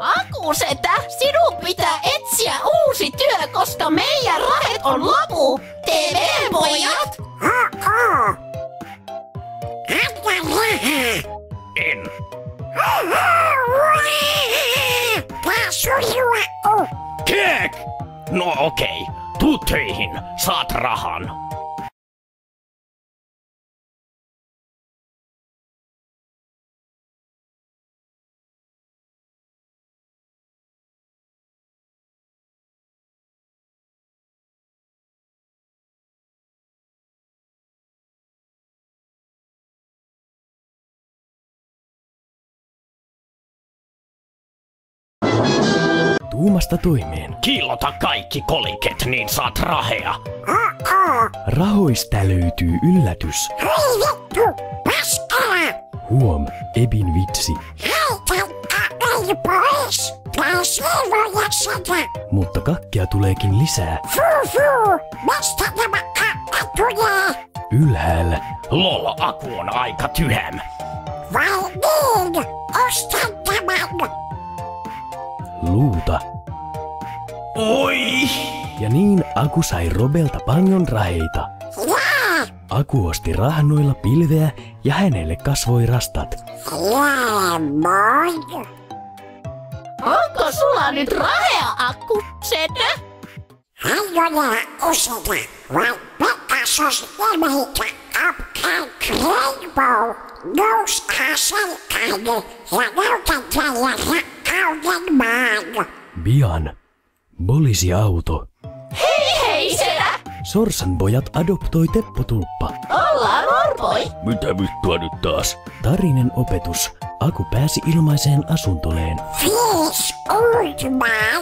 Akusetä, sinun pitää etsiä uusi työ, koska meidän rahet on lopu. TV-pojat! Anna rahaa! En. Tää surua on! Kek! No okei, tuu töihin, saat rahan. Tuumasta toimeen. Kiillota kaikki koliket, niin saat rahea. Rahoista löytyy yllätys. Hei vittu! Paskala! Huom, Ebin vitsi. Hei taikka ei pois! Tää siivoja sitä! Mutta kakkia tuleekin lisää. Fuu! Mistä tämä kakka tulee? Ylhäällä. Lol, aku on aika tyhem. Vai niin? Ostan tämän! Luuta. Oi! Ja niin Aku sai Robelta paljon raheita. Jää! Aku osti rahnoilla pilveä ja hänelle kasvoi rastat. Jää moi! Onko sulla nyt rahea, Akusetä? Ei ole useita, vaan Pegasus nimeitä Cupcake Rainbow. Nouskaa selkäinen ja näytän teille rakkauden maan. Pian. Poliisiauto. Hei sedä! Sorsanpojat adoptoi Teppo-tulppa. Ollaan orpoi! Mitä vittua nyt taas? Tarinen opetus. Aku pääsi ilmaiseen asuntoleen. Fiis old man.